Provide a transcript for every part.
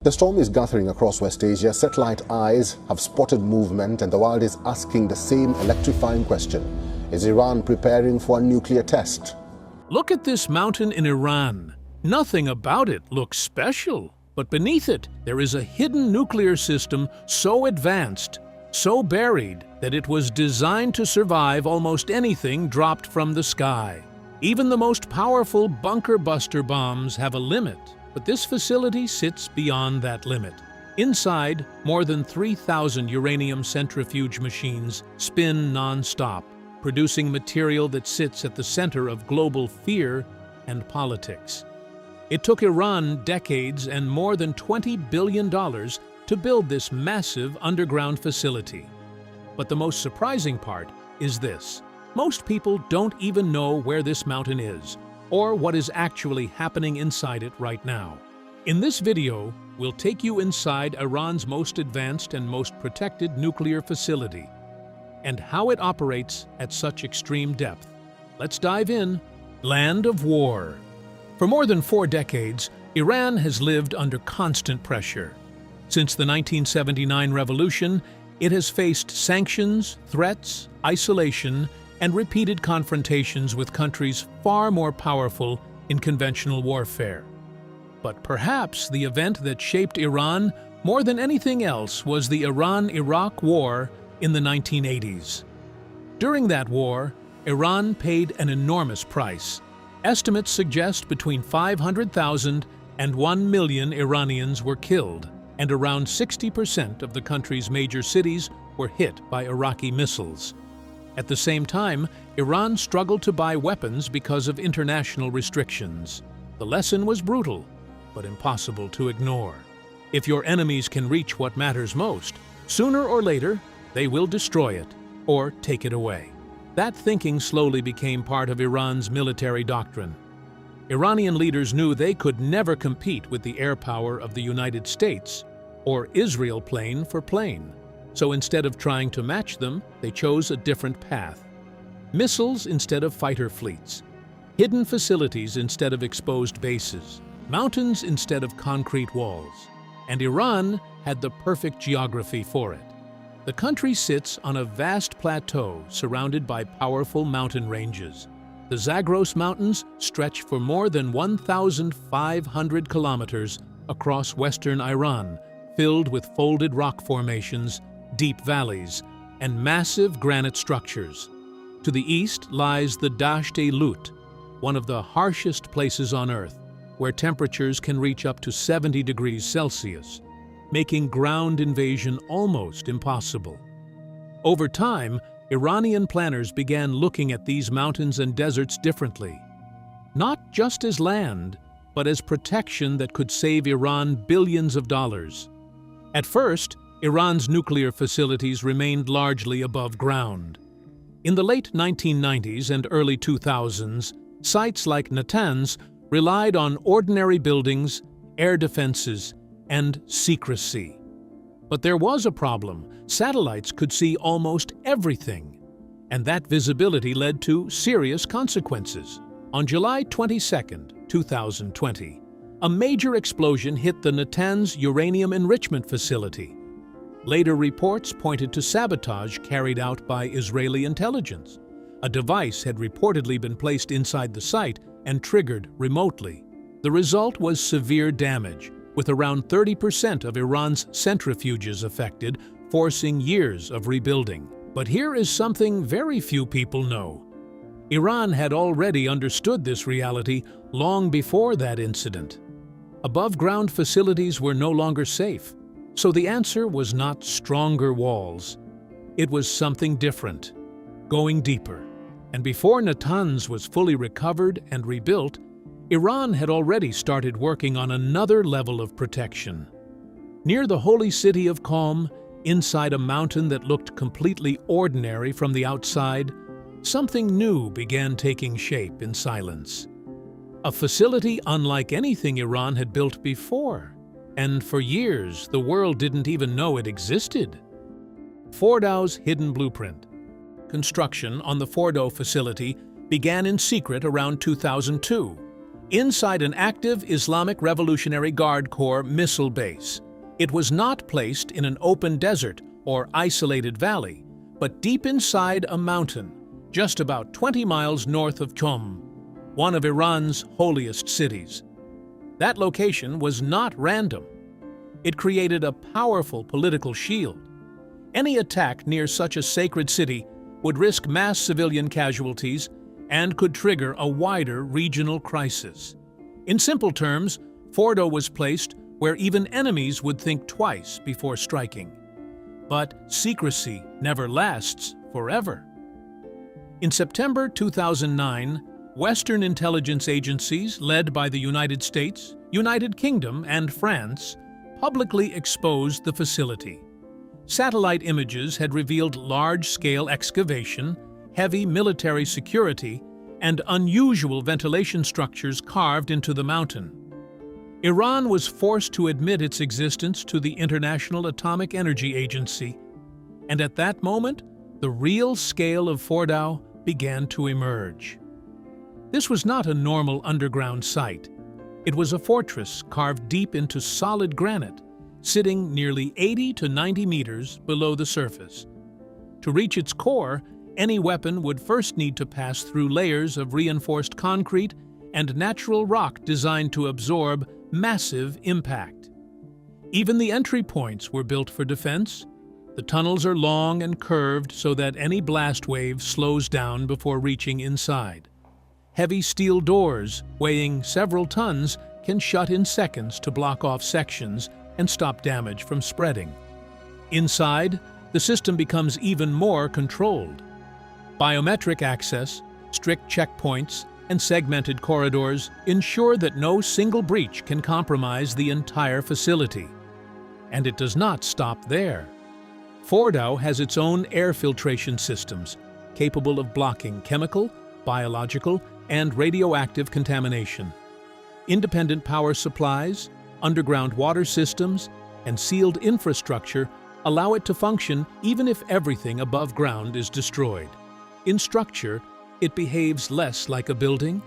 The storm is gathering across West Asia. Satellite eyes have spotted movement, and the world is asking the same electrifying question. Is Iran preparing for a nuclear test? Look at this mountain in Iran. Nothing about it looks special, but beneath it there is a hidden nuclear system so advanced, so buried, that it was designed to survive almost anything dropped from the sky. Even the most powerful bunker-buster bombs have a limit. But this facility sits beyond that limit. Inside, more than 3,000 uranium centrifuge machines spin non-stop, producing material that sits at the center of global fear and politics. It took Iran decades and more than $20 billion to build this massive underground facility. But the most surprising part is this. Most people don't even know where this mountain is, or what is actually happening inside it right now. In this video, we'll take you inside Iran's most advanced and most protected nuclear facility, and how it operates at such extreme depth. Let's dive in. Land of war. For more than 4 decades, Iran has lived under constant pressure. Since the 1979 revolution, it has faced sanctions, threats, isolation, and repeated confrontations with countries far more powerful in conventional warfare. But perhaps the event that shaped Iran more than anything else was the Iran-Iraq War in the 1980s. During that war, Iran paid an enormous price. Estimates suggest between 500,000 and 1 million Iranians were killed, and around 60% of the country's major cities were hit by Iraqi missiles. At the same time, Iran struggled to buy weapons because of international restrictions. The lesson was brutal, but impossible to ignore. If your enemies can reach what matters most, sooner or later, they will destroy it or take it away. That thinking slowly became part of Iran's military doctrine. Iranian leaders knew they could never compete with the air power of the United States or Israel plane for plane. So instead of trying to match them, they chose a different path. Missiles instead of fighter fleets, hidden facilities instead of exposed bases, mountains instead of concrete walls. And Iran had the perfect geography for it. The country sits on a vast plateau surrounded by powerful mountain ranges. The Zagros Mountains stretch for more than 1,500 kilometers across western Iran, filled with folded rock formations, deep valleys, and massive granite structures. To the east lies the Dasht-e-Lut, one of the harshest places on Earth, where temperatures can reach up to 70 degrees Celsius, making ground invasion almost impossible. Over time, Iranian planners began looking at these mountains and deserts differently, not just as land, but as protection that could save Iran billions of dollars. At first, Iran's nuclear facilities remained largely above ground. In the late 1990s and early 2000s, sites like Natanz relied on ordinary buildings, air defenses, and secrecy. But there was a problem. Satellites could see almost everything, and that visibility led to serious consequences. On July 22, 2020, a major explosion hit the Natanz uranium enrichment facility. Later reports pointed to sabotage carried out by Israeli intelligence. A device had reportedly been placed inside the site and triggered remotely. The result was severe damage, with around 30% of Iran's centrifuges affected, forcing years of rebuilding. But here is something very few people know. Iran had already understood this reality long before that incident. Above-ground facilities were no longer safe. So the answer was not stronger walls. It was something different, going deeper. And before Natanz was fully recovered and rebuilt, Iran had already started working on another level of protection. Near the holy city of Qom, inside a mountain that looked completely ordinary from the outside, something new began taking shape in silence. A facility unlike anything Iran had built before. And for years, the world didn't even know it existed. Fordow's hidden blueprint. Construction on the Fordow facility began in secret around 2002. inside an active Islamic Revolutionary Guard Corps missile base. It was not placed in an open desert or isolated valley, but deep inside a mountain, just about 20 miles north of Qom, one of Iran's holiest cities. That location was not random. It created a powerful political shield. Any attack near such a sacred city would risk mass civilian casualties and could trigger a wider regional crisis. In simple terms, Fordo was placed where even enemies would think twice before striking. But secrecy never lasts forever. In September 2009, Western intelligence agencies led by the United States, United Kingdom, and France publicly exposed the facility. Satellite images had revealed large-scale excavation, heavy military security, and unusual ventilation structures carved into the mountain. Iran was forced to admit its existence to the International Atomic Energy Agency, and at that moment, the real scale of Fordo began to emerge. This was not a normal underground site. It was a fortress carved deep into solid granite, sitting nearly 80 to 90 meters below the surface. To reach its core, any weapon would first need to pass through layers of reinforced concrete and natural rock designed to absorb massive impact. Even the entry points were built for defense. The tunnels are long and curved so that any blast wave slows down before reaching inside. Heavy steel doors, weighing several tons, can shut in seconds to block off sections and stop damage from spreading. Inside, the system becomes even more controlled. Biometric access, strict checkpoints, and segmented corridors ensure that no single breach can compromise the entire facility. And it does not stop there. Fordo has its own air filtration systems, capable of blocking chemical, biological, and radioactive contamination. Independent power supplies, underground water systems, and sealed infrastructure allow it to function even if everything above ground is destroyed. In structure, it behaves less like a building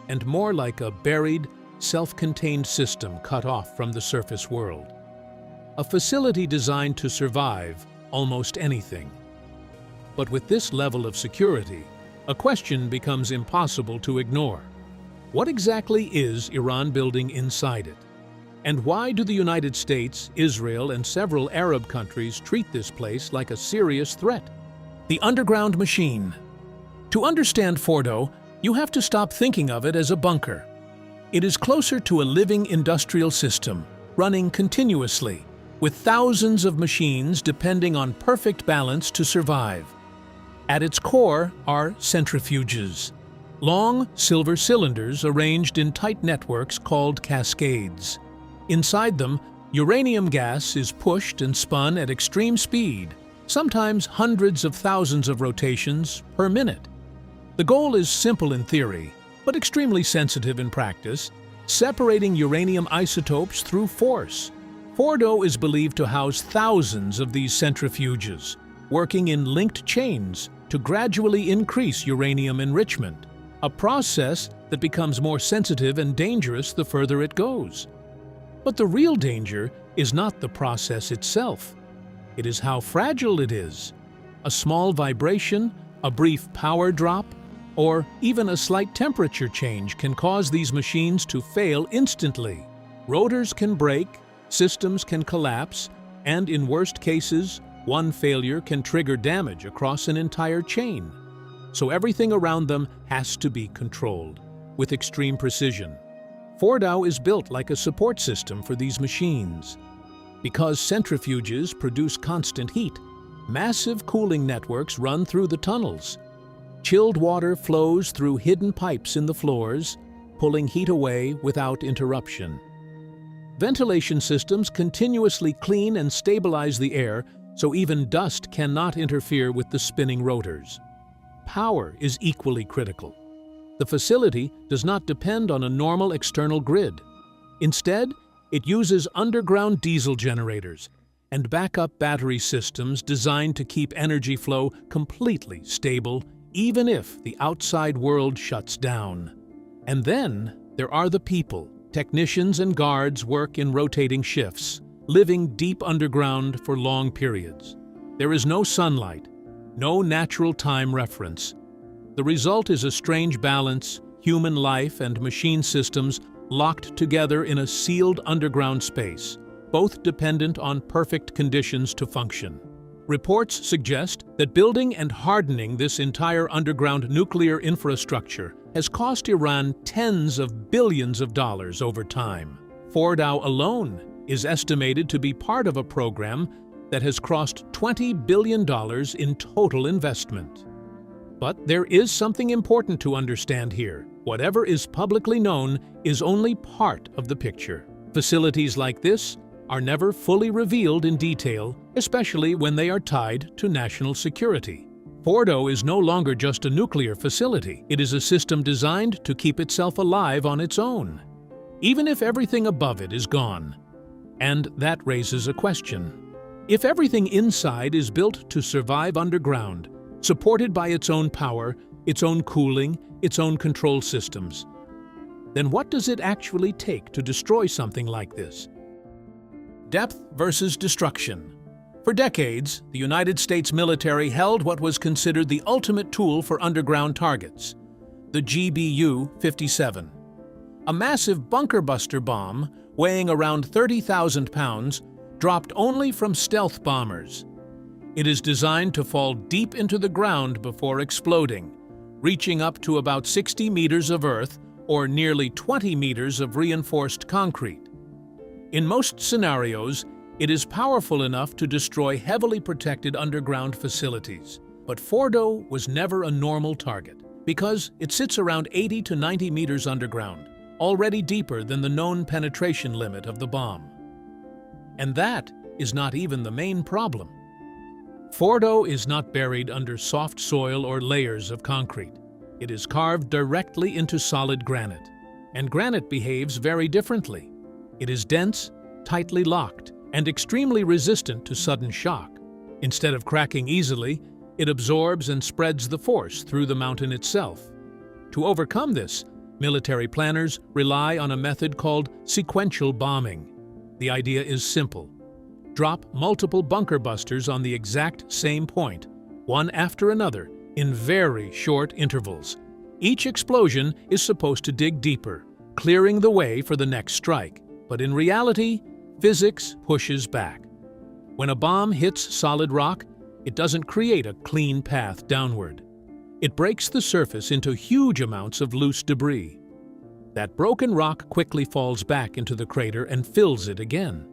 and more like a buried, self-contained system cut off from the surface world. A facility designed to survive almost anything. But with this level of security, a question becomes impossible to ignore. What exactly is Iran building inside it? And why do the United States, Israel, and several Arab countries treat this place like a serious threat? The underground machine. To understand Fordo, you have to stop thinking of it as a bunker. It is closer to a living industrial system, running continuously, with thousands of machines depending on perfect balance to survive. At its core are centrifuges, long silver cylinders arranged in tight networks called cascades. Inside them, uranium gas is pushed and spun at extreme speed, sometimes hundreds of thousands of rotations per minute. The goal is simple in theory, but extremely sensitive in practice, separating uranium isotopes through force. Fordo is believed to house thousands of these centrifuges, working in linked chains to gradually increase uranium enrichment, a process that becomes more sensitive and dangerous the further it goes. But the real danger is not the process itself. It is how fragile it is. A small vibration, a brief power drop, or even a slight temperature change can cause these machines to fail instantly. Rotors can break, systems can collapse, and in worst cases, one failure can trigger damage across an entire chain. So everything around them has to be controlled, with extreme precision. Fordo is built like a support system for these machines. Because centrifuges produce constant heat, massive cooling networks run through the tunnels. Chilled water flows through hidden pipes in the floors, pulling heat away without interruption. Ventilation systems continuously clean and stabilize the air so even dust cannot interfere with the spinning rotors. Power is equally critical. The facility does not depend on a normal external grid. Instead, it uses underground diesel generators and backup battery systems designed to keep energy flow completely stable even if the outside world shuts down. And then there are the people. Technicians and guards work in rotating shifts, living deep underground for long periods. There is no sunlight, no natural time reference. The result is a strange balance, human life and machine systems locked together in a sealed underground space, both dependent on perfect conditions to function. Reports suggest that building and hardening this entire underground nuclear infrastructure has cost Iran tens of billions of dollars over time. Fordow alone is estimated to be part of a program that has crossed $20 billion in total investment. But there is something important to understand here. Whatever is publicly known is only part of the picture. Facilities like this are never fully revealed in detail, especially when they are tied to national security. Fordow is no longer just a nuclear facility. It is a system designed to keep itself alive on its own, even if everything above it is gone. And that raises a question. If everything inside is built to survive underground, supported by its own power, its own cooling, its own control systems, then what does it actually take to destroy something like this? Depth versus destruction. For decades, the United States military held what was considered the ultimate tool for underground targets, the GBU-57. A massive bunker-buster bomb, weighing around 30,000 pounds, dropped only from stealth bombers. It is designed to fall deep into the ground before exploding, reaching up to about 60 meters of earth or nearly 20 meters of reinforced concrete. In most scenarios, it is powerful enough to destroy heavily protected underground facilities. But Fordow was never a normal target because it sits around 80 to 90 meters underground, already deeper than the known penetration limit of the bomb. And that is not even the main problem. Fordow is not buried under soft soil or layers of concrete. It is carved directly into solid granite. And granite behaves very differently. It is dense, tightly locked, and extremely resistant to sudden shock. Instead of cracking easily, it absorbs and spreads the force through the mountain itself. To overcome this, military planners rely on a method called sequential bombing. The idea is simple. Drop multiple bunker busters on the exact same point, one after another, in very short intervals. Each explosion is supposed to dig deeper, clearing the way for the next strike. But in reality, physics pushes back. When a bomb hits solid rock, it doesn't create a clean path downward. It breaks the surface into huge amounts of loose debris. That broken rock quickly falls back into the crater and fills it again.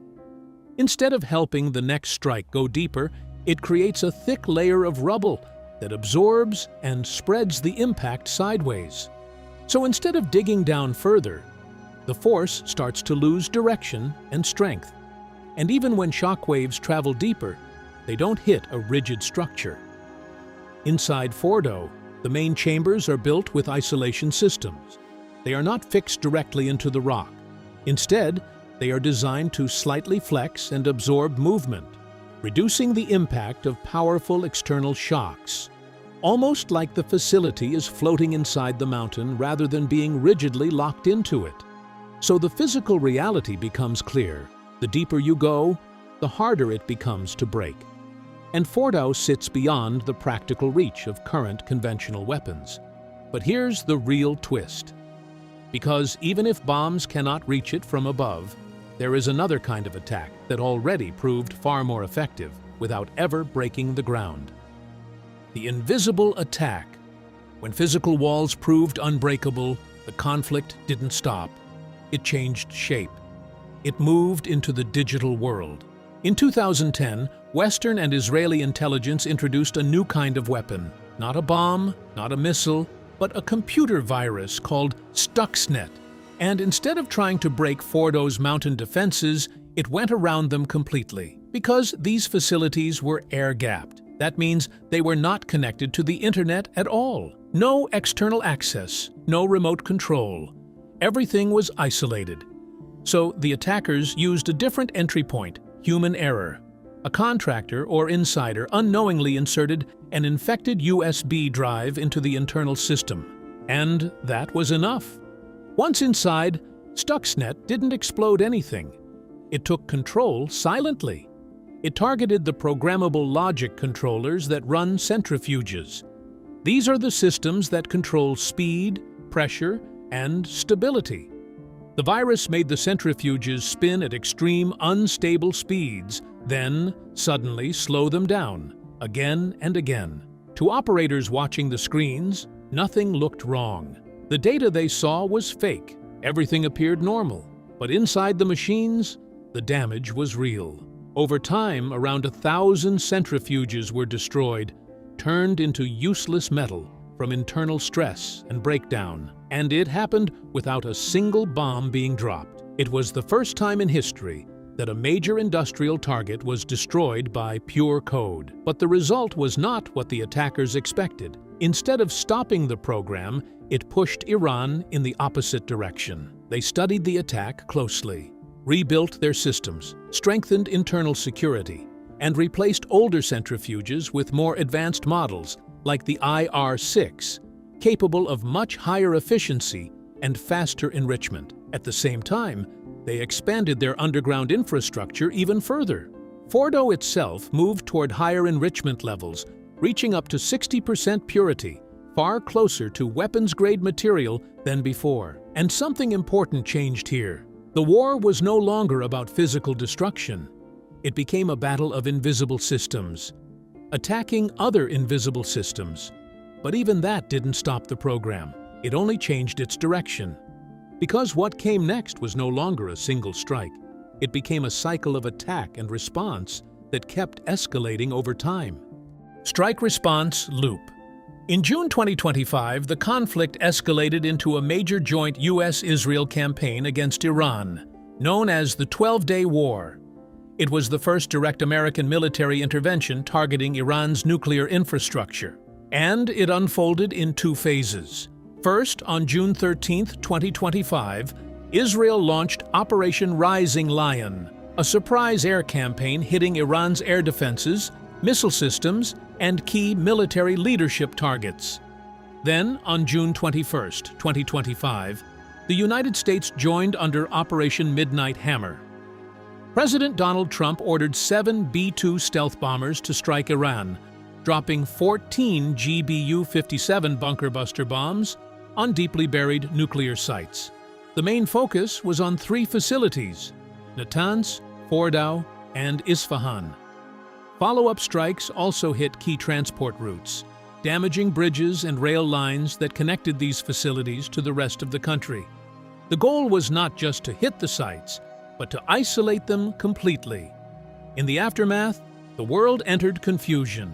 Instead of helping the next strike go deeper, it creates a thick layer of rubble that absorbs and spreads the impact sideways. So instead of digging down further, the force starts to lose direction and strength. And even when shock waves travel deeper, they don't hit a rigid structure. Inside Fordow, the main chambers are built with isolation systems. They are not fixed directly into the rock. Instead, they are designed to slightly flex and absorb movement, reducing the impact of powerful external shocks. Almost like the facility is floating inside the mountain rather than being rigidly locked into it. So the physical reality becomes clear. The deeper you go, the harder it becomes to break. And Fordow sits beyond the practical reach of current conventional weapons. But here's the real twist. Because even if bombs cannot reach it from above, there is another kind of attack that already proved far more effective without ever breaking the ground. The invisible attack. When physical walls proved unbreakable, the conflict didn't stop. It changed shape. It moved into the digital world. In 2010, Western and Israeli intelligence introduced a new kind of weapon. Not a bomb, not a missile, but a computer virus called Stuxnet. And instead of trying to break Fordow's mountain defenses, it went around them completely. Because these facilities were air-gapped. That means they were not connected to the internet at all. No external access, no remote control. Everything was isolated. So the attackers used a different entry point, human error. A contractor or insider unknowingly inserted an infected USB drive into the internal system. And that was enough. Once inside, Stuxnet didn't explode anything. It took control silently. It targeted the programmable logic controllers that run centrifuges. These are the systems that control speed, pressure, and stability. The virus made the centrifuges spin at extreme, unstable speeds, then suddenly slow them down, again and again. To operators watching the screens, nothing looked wrong. The data they saw was fake. Everything appeared normal. But inside the machines, the damage was real. Over time, around 1,000 centrifuges were destroyed, turned into useless metal from internal stress and breakdown. And it happened without a single bomb being dropped. It was the first time in history that a major industrial target was destroyed by pure code. But the result was not what the attackers expected. Instead of stopping the program, it pushed Iran in the opposite direction. They studied the attack closely, rebuilt their systems, strengthened internal security, and replaced older centrifuges with more advanced models like the IR-6, capable of much higher efficiency and faster enrichment. At the same time, they expanded their underground infrastructure even further. Fordo itself moved toward higher enrichment levels, reaching up to 60% purity, far closer to weapons-grade material than before. And something important changed here. The war was no longer about physical destruction. It became a battle of invisible systems, attacking other invisible systems. But even that didn't stop the program. It only changed its direction. Because what came next was no longer a single strike. It became a cycle of attack and response that kept escalating over time. Strike response loop. In June 2025, the conflict escalated into a major joint U.S.-Israel campaign against Iran, known as the 12-Day War. It was the first direct American military intervention targeting Iran's nuclear infrastructure, and it unfolded in two phases. First, on June 13, 2025, Israel launched Operation Rising Lion, a surprise air campaign hitting Iran's air defenses, missile systems, and key military leadership targets. Then, on June 21, 2025, the United States joined under Operation Midnight Hammer. President Donald Trump ordered 7 B-2 stealth bombers to strike Iran, dropping 14 GBU-57 bunker buster bombs on deeply buried nuclear sites. The main focus was on 3 facilities: Natanz, Fordow, and Isfahan. Follow-up strikes also hit key transport routes, damaging bridges and rail lines that connected these facilities to the rest of the country. The goal was not just to hit the sites, but to isolate them completely. In the aftermath, the world entered confusion.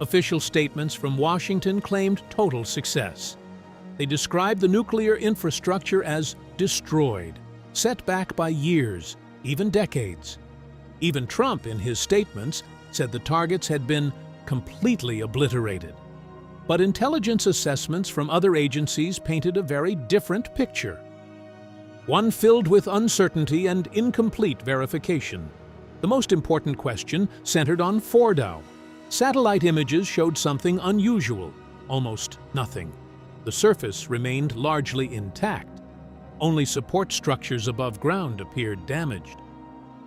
Official statements from Washington claimed total success. They described the nuclear infrastructure as destroyed, set back by years, even decades. Even Trump, in his statements, said the targets had been completely obliterated. But intelligence assessments from other agencies painted a very different picture. One filled with uncertainty and incomplete verification. The most important question centered on Fordow. Satellite images showed something unusual, almost nothing. The surface remained largely intact. Only support structures above ground appeared damaged.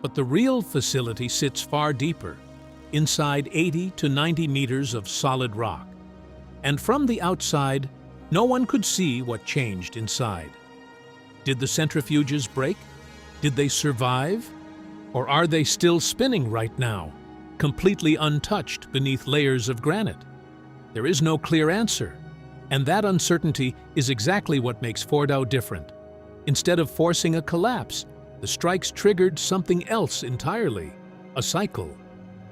But the real facility sits far deeper, inside 80 to 90 meters of solid rock. And from the outside, no one could see what changed inside. Did the centrifuges break? Did they survive? Or are they still spinning right now, completely untouched beneath layers of granite? There is no clear answer. And that uncertainty is exactly what makes Fordow different. Instead of forcing a collapse, the strikes triggered something else entirely, a cycle.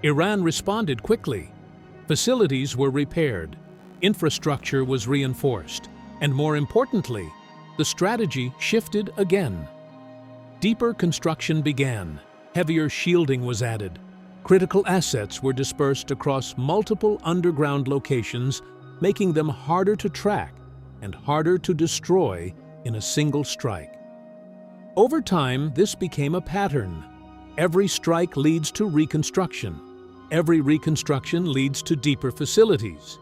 Iran responded quickly. Facilities were repaired, infrastructure was reinforced, and more importantly, the strategy shifted again. Deeper construction began, heavier shielding was added, critical assets were dispersed across multiple underground locations, making them harder to track and harder to destroy in a single strike. Over time, this became a pattern. Every strike leads to reconstruction. Every reconstruction leads to deeper facilities.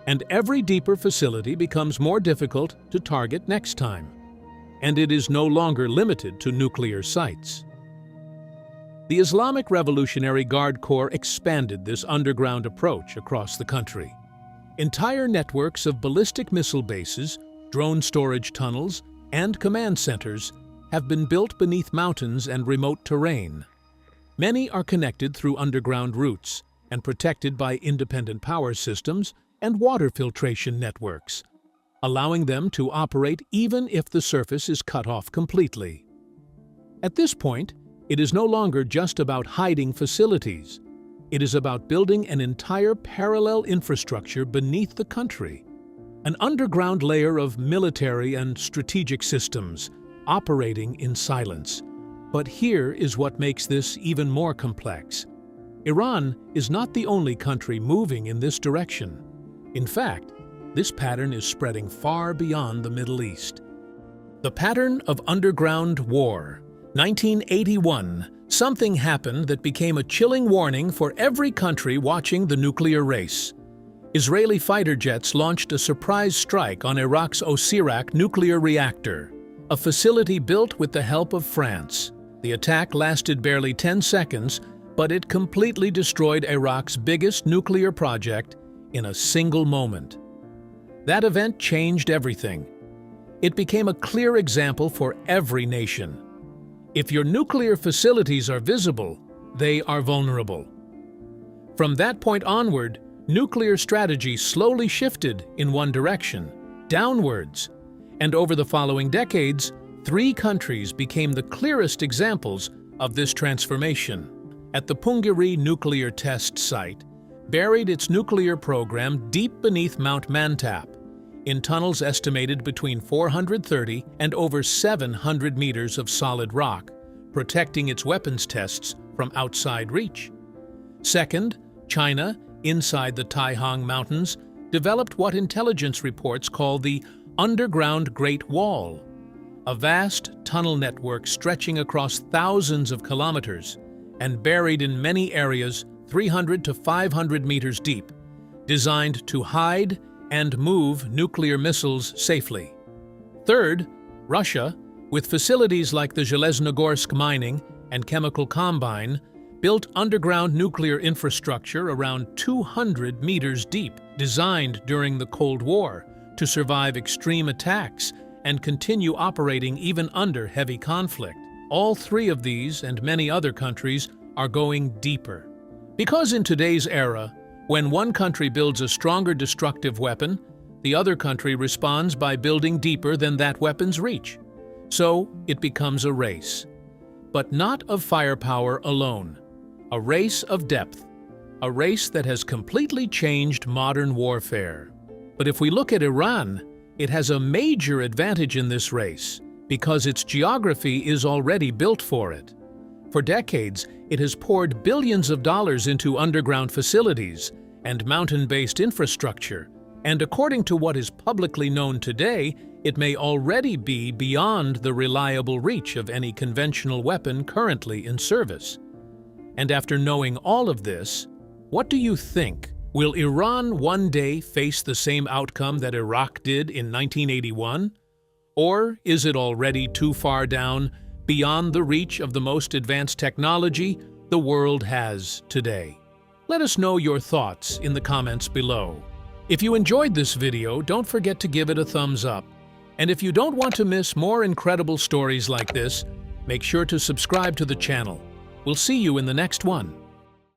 And every deeper facility becomes more difficult to target next time. and it is no longer limited to nuclear sites. The Islamic Revolutionary Guard Corps expanded this underground approach across the country. Entire networks of ballistic missile bases, drone storage tunnels, and command centers have been built beneath mountains and remote terrain. Many are connected through underground routes and protected by independent power systems and water filtration networks, allowing them to operate even if the surface is cut off completely. At this point, it is no longer just about hiding facilities. It is about building an entire parallel infrastructure beneath the country, an underground layer of military and strategic systems operating in silence. But here is what makes this even more complex. Iran is not the only country moving in this direction. In fact, this pattern is spreading far beyond the Middle East. The pattern of underground war. 1981, something happened that became a chilling warning for every country watching the nuclear race. Israeli fighter jets launched a surprise strike on Iraq's Osirak nuclear reactor, a facility built with the help of France. The attack lasted barely 10 seconds, but it completely destroyed Iraq's biggest nuclear project in a single moment. That event changed everything. It became a clear example for every nation. If your nuclear facilities are visible, they are vulnerable. From that point onward, nuclear strategy slowly shifted in one direction, downwards. And over the following decades, 3 countries became the clearest examples of this transformation. At the Punggiri nuclear test site, buried its nuclear program deep beneath Mount Mantap, in tunnels estimated between 430 and over 700 meters of solid rock, protecting its weapons tests from outside reach. Second, China, inside the Taihang Mountains, developed what intelligence reports call the Underground Great Wall, a vast tunnel network stretching across thousands of kilometers and buried in many areas 300 to 500 meters deep, designed to hide and move nuclear missiles safely. Third, Russia, with facilities like the Zheleznogorsk mining and chemical combine, built underground nuclear infrastructure around 200 meters deep, designed during the Cold War to survive extreme attacks and continue operating even under heavy conflict. All 3 of these and many other countries are going deeper. Because in today's era, when one country builds a stronger destructive weapon, the other country responds by building deeper than that weapon's reach. So it becomes a race. But not of firepower alone. A race of depth. A race that has completely changed modern warfare. But if we look at Iran, it has a major advantage in this race because its geography is already built for it. For decades, it has poured billions of dollars into underground facilities and mountain-based infrastructure, and according to what is publicly known today, it may already be beyond the reliable reach of any conventional weapon currently in service. And after knowing all of this, what do you think? Will Iran one day face the same outcome that Iraq did in 1981? Or is it already too far down, beyond the reach of the most advanced technology the world has today? Let us know your thoughts in the comments below. If you enjoyed this video, don't forget to give it a thumbs up. And if you don't want to miss more incredible stories like this, make sure to subscribe to the channel. We'll see you in the next one.